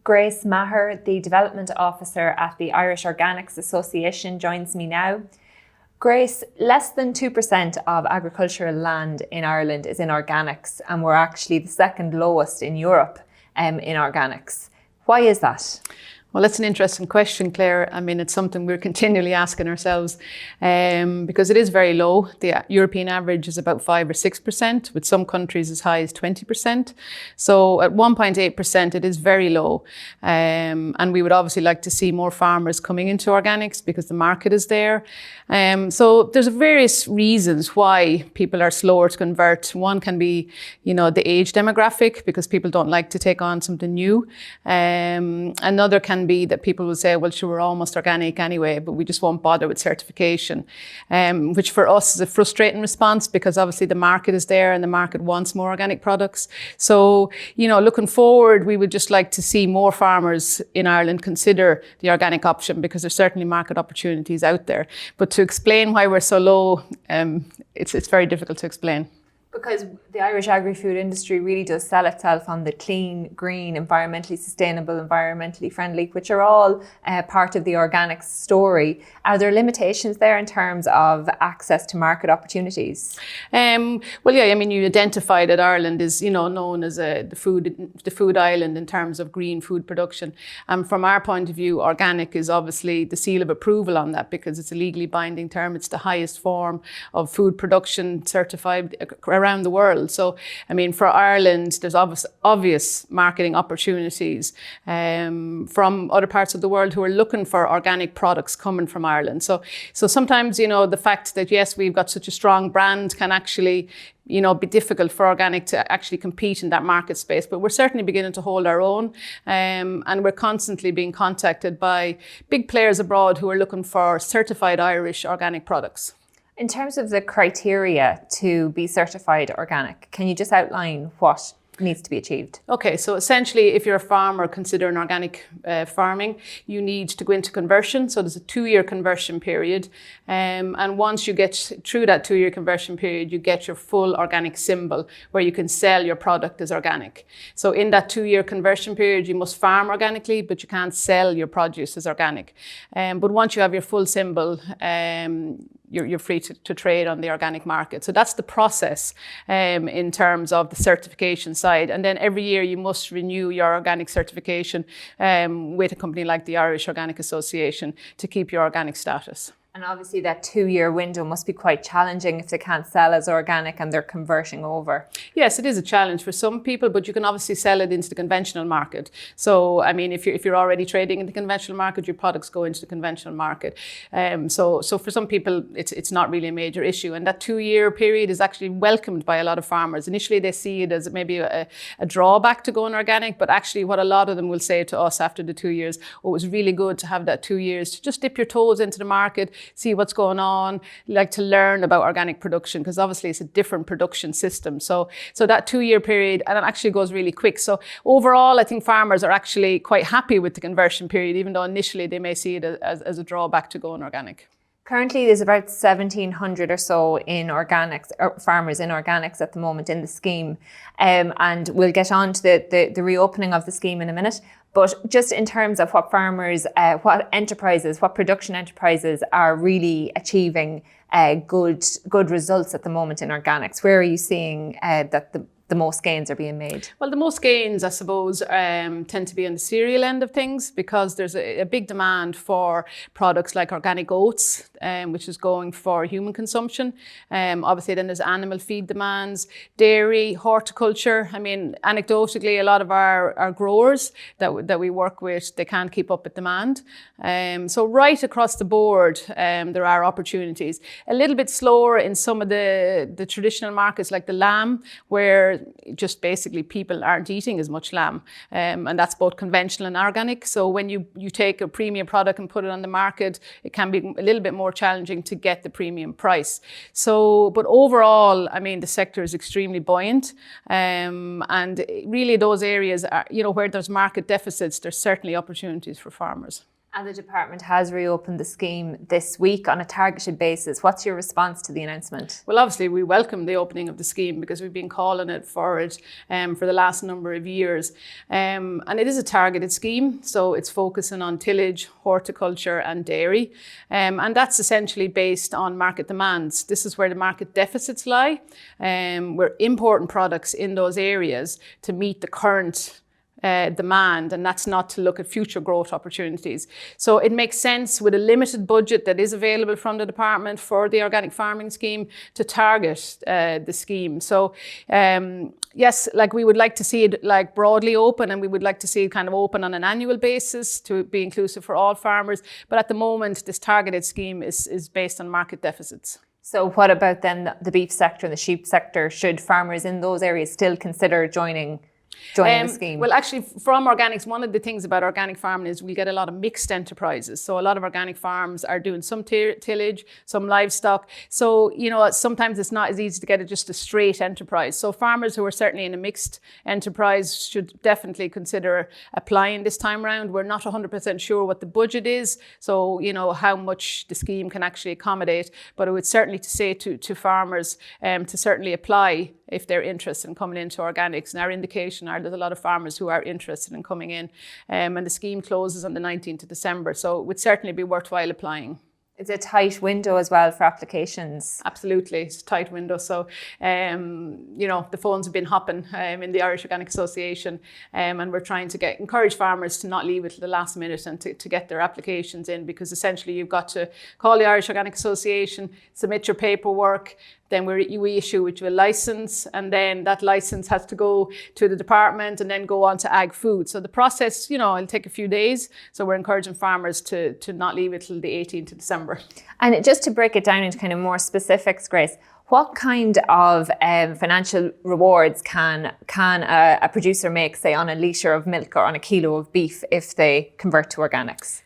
Grace Maher, the Development Officer at the Irish Organics Association, joins me now. Grace, less than 2% of agricultural land in Ireland is in organics, and we're actually the second lowest in Europe in organics. Why is that? Well, that's an interesting question, Claire. I mean, it's something we're continually asking ourselves because it is very low. The European average is about 5 or 6%, with some countries as high as 20%. So at 1.8%, it is very low. And we would obviously like to see more farmers coming into organics because the market is there. So there's various reasons why people are slower to convert. One can be, the age demographic, because people don't like to take on something new. Another can be that people will say, well, sure, we're almost organic anyway, but we just won't bother with certification, which for us is a frustrating response because obviously the market is there and the market wants more organic products. So, looking forward, we would just like to see more farmers in Ireland consider the organic option because there's certainly market opportunities out there. But to explain why we're so low, it's very difficult to explain. Because the Irish agri-food industry really does sell itself on the clean, green, environmentally sustainable, environmentally friendly, which are all part of the organics story. Are there limitations there in terms of access to market opportunities? You identified that Ireland is, known as the food island in terms of green food production. And from our point of view, organic is obviously the seal of approval on that because it's a legally binding term. It's the highest form of food production certified around the world. So, for Ireland, there's obvious marketing opportunities from other parts of the world who are looking for organic products coming from Ireland. So sometimes, the fact that, yes, we've got such a strong brand can actually be difficult for organic to actually compete in that market space. But we're certainly beginning to hold our own. And we're constantly being contacted by big players abroad who are looking for certified Irish organic products. In terms of the criteria to be certified organic, can you just outline what needs to be achieved? Okay, so essentially, if you're a farmer considering organic farming, you need to go into conversion. So there's a 2-year conversion period. And once you get through that 2-year conversion period, you get your full organic symbol where you can sell your product as organic. So in that 2-year conversion period, you must farm organically, but you can't sell your produce as organic. But once you have your full symbol, you're free to trade on the organic market. So that's the process in terms of the certification side. And then every year you must renew your organic certification with a company like the Irish Organic Association to keep your organic status. And obviously that 2-year window must be quite challenging if they can't sell as organic and they're converting over. Yes, it is a challenge for some people, but you can obviously sell it into the conventional market. So, if you're already trading in the conventional market, your products go into the conventional market. So for some people, it's not really a major issue. And that 2-year period is actually welcomed by a lot of farmers. Initially, they see it as maybe a drawback to going organic, but actually what a lot of them will say to us after the 2 years, it was really good to have that 2 years to just dip your toes into the market, see what's going on, like to learn about organic production, because obviously it's a different production system. So that 2-year period, and it actually goes really quick. So overall, I think farmers are actually quite happy with the conversion period, even though initially they may see it as a drawback to going organic. Currently, there's about 1,700 or so in organics, or farmers in organics at the moment in the scheme. And we'll get on to the reopening of the scheme in a minute. But just in terms of what farmers, what production enterprises are really achieving good results at the moment in organics, where are you seeing that the most gains are being made? Well, the most gains, I suppose, tend to be on the cereal end of things because there's a big demand for products like organic oats, which is going for human consumption. Obviously, then there's animal feed demands, dairy, horticulture. Anecdotally, a lot of our growers that we work with, they can't keep up with demand. So right across the board, there are opportunities. A little bit slower in some of the traditional markets like the lamb, where just basically people aren't eating as much lamb. And that's both conventional and organic. So when you take a premium product and put it on the market, it can be a little bit more challenging to get the premium price. So, but overall, the sector is extremely buoyant. And really those areas are, where there's market deficits, there's certainly opportunities for farmers. And the department has reopened the scheme this week on a targeted basis. What's your response to the announcement? Well, obviously, we welcome the opening of the scheme because we've been calling for the last number of years. And it is a targeted scheme, so it's focusing on tillage, horticulture and dairy. And that's essentially based on market demands. This is where the market deficits lie. We're importing products in those areas to meet the current demand, and that's not to look at future growth opportunities. So it makes sense with a limited budget that is available from the department for the organic farming scheme to target the scheme. So yes, like we would like to see it like broadly open, and we would like to see it kind of open on an annual basis to be inclusive for all farmers. But at the moment, this targeted scheme is based on market deficits. So what about then the beef sector and the sheep sector? Should farmers in those areas still consider joining the scheme? Well, actually, from organics, one of the things about organic farming is we get a lot of mixed enterprises. So a lot of organic farms are doing some tillage, some livestock. So, sometimes it's not as easy to get just a straight enterprise. So farmers who are certainly in a mixed enterprise should definitely consider applying this time round. We're not 100% sure what the budget is. So, how much the scheme can actually accommodate. But I would certainly say to farmers to certainly apply if they're interested in coming into organics. And our indication are there's a lot of farmers who are interested in coming in. And the scheme closes on the 19th of December. So it would certainly be worthwhile applying. It's a tight window as well for applications. Absolutely, it's a tight window. So, the phones have been hopping in the Irish Organic Association, and we're trying to encourage farmers to not leave it to the last minute and to get their applications in, because essentially you've got to call the Irish Organic Association, submit your paperwork, then we issue a license, and then that license has to go to the department and then go on to Ag Food. So the process, it'll take a few days. So we're encouraging farmers to not leave it till the 18th of December. And just to break it down into kind of more specifics, Grace, what kind of financial rewards can a producer make, say, on a litre of milk or on a kilo of beef if they convert to organics?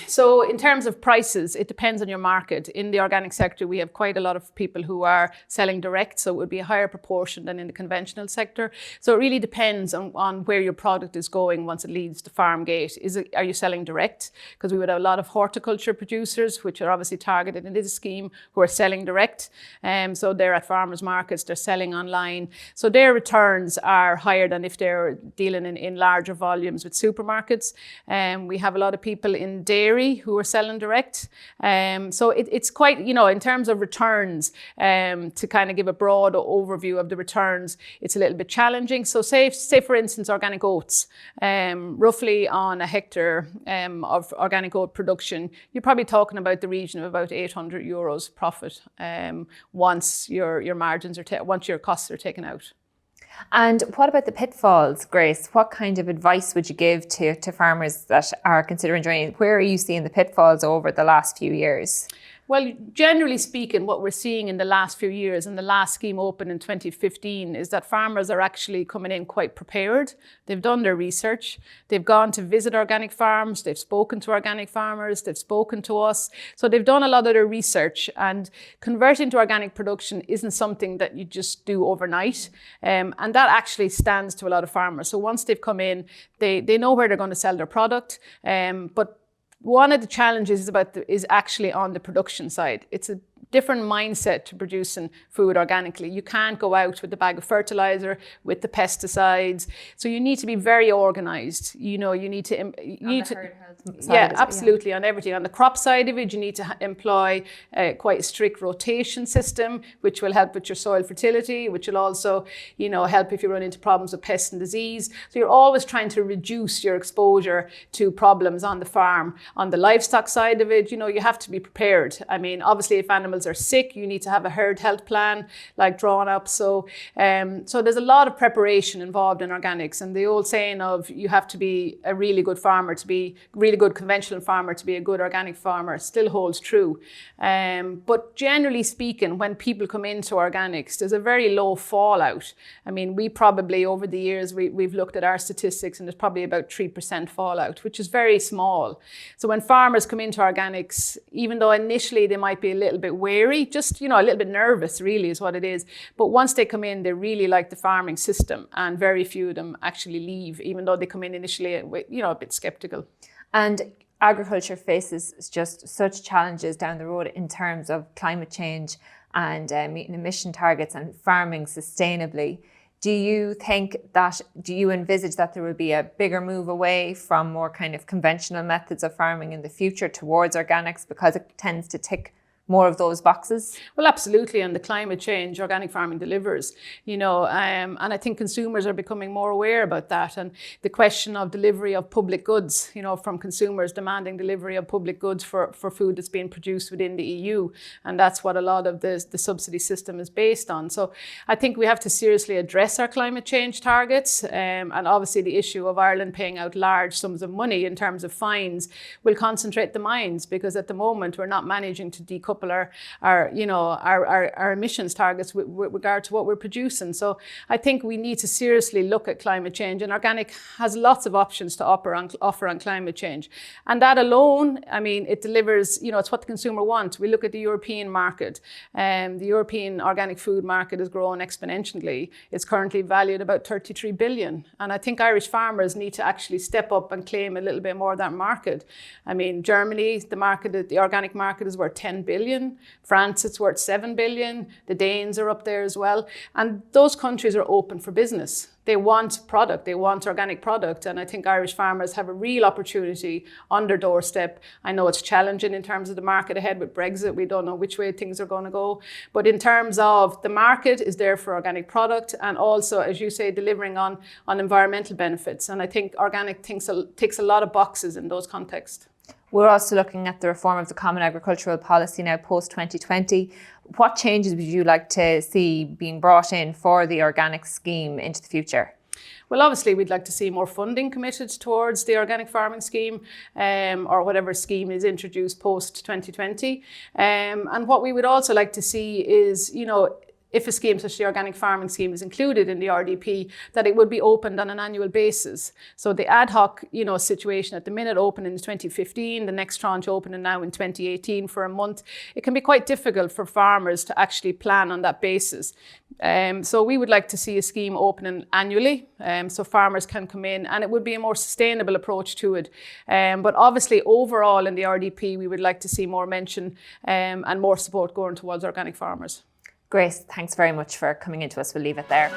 So in terms of prices, it depends on your market. In the organic sector, we have quite a lot of people who are selling direct, so it would be a higher proportion than in the conventional sector. So it really depends on where your product is going once it leaves the farm gate. Are you selling direct? Because we would have a lot of horticulture producers, which are obviously targeted in this scheme, who are selling direct. So they're at farmers markets, they're selling online. So their returns are higher than if they're dealing in larger volumes with supermarkets. We have a lot of people in dairy who are selling direct. So it's quite, in terms of returns, to kind of give a broad overview of the returns, it's a little bit challenging. So say for instance, organic oats, roughly on a hectare of organic oat production, you're probably talking about the region of about €800 profit once your margins once your costs are taken out. And what about the pitfalls, Grace? What kind of advice would you give to farmers that are considering joining? Where are you seeing the pitfalls over the last few years? Well, generally speaking, what we're seeing in the last few years, and the last scheme opened in 2015, is that farmers are actually coming in quite prepared. They've done their research. They've gone to visit organic farms. They've spoken to organic farmers. They've spoken to us. So they've done a lot of their research, and converting to organic production isn't something that you just do overnight. And that actually stands to a lot of farmers. So once they've come in, they know where they're going to sell their product. But one of the challenges is actually on the production side. It's a different mindset to producing food organically. You can't go out with the bag of fertilizer, with the pesticides. So you need to be very organized. You need to yeah, absolutely, on everything. On the crop side of it, you need to employ quite a strict rotation system, which will help with your soil fertility, which will also, help if you run into problems with pests and disease. So you're always trying to reduce your exposure to problems on the farm. On the livestock side of it, you have to be prepared. I mean, obviously, if animals are sick, you need to have a herd health plan drawn up. So there's a lot of preparation involved in organics, and the old saying of you have to be a really good farmer to be really good conventional farmer to be a good organic farmer still holds true. But generally speaking, when people come into organics, there's a very low fallout. I mean, we probably over the years we've looked at our statistics, and there's probably about 3% fallout, which is very small. So when farmers come into organics, even though initially they might be a little bit wary, just, a little bit nervous really is what it is. But once they come in, they really like the farming system, and very few of them actually leave, even though they come in initially, a bit skeptical. And agriculture faces just such challenges down the road in terms of climate change and meeting emission targets and farming sustainably. Do you envisage that there will be a bigger move away from more kind of conventional methods of farming in the future towards organics because it tends to tick more of those boxes? Well, absolutely. And the climate change, organic farming delivers, and I think consumers are becoming more aware about that. And the question of delivery of public goods, from consumers demanding delivery of public goods for food that's being produced within the EU. And that's what a lot of the subsidy system is based on. So I think we have to seriously address our climate change targets. And obviously the issue of Ireland paying out large sums of money in terms of fines will concentrate the minds, because at the moment we're not managing to decouple our emissions targets with regard to what we're producing. So I think we need to seriously look at climate change, and organic has lots of options to offer on climate change. And that alone, it delivers, it's what the consumer wants. We look at the European market, the European organic food market has grown exponentially. It's currently valued about 33 billion. And I think Irish farmers need to actually step up and claim a little bit more of that market. Germany, the organic market is worth 10 billion. France, it's worth 7 billion. The Danes are up there as well. And those countries are open for business. They want product, they want organic product. And I think Irish farmers have a real opportunity on their doorstep. I know it's challenging in terms of the market ahead with Brexit. We don't know which way things are going to go. But in terms of the market is there for organic product, and also, as you say, delivering on environmental benefits. And I think organic ticks a lot of boxes in those contexts. We're also looking at the reform of the Common Agricultural Policy now post-2020. What changes would you like to see being brought in for the organic scheme into the future? Well, obviously, we'd like to see more funding committed towards the organic farming scheme, or whatever scheme is introduced post-2020. And what we would also like to see is, if a scheme such as the organic farming scheme is included in the RDP, that it would be opened on an annual basis. So the ad hoc, situation at the minute opened in 2015, the next tranche opening now in 2018 for a month. It can be quite difficult for farmers to actually plan on that basis. So we would like to see a scheme opening annually, so farmers can come in, and it would be a more sustainable approach to it. But obviously overall in the RDP, we would like to see more mention and more support going towards organic farmers. Grace, thanks very much for coming into us. We'll leave it there.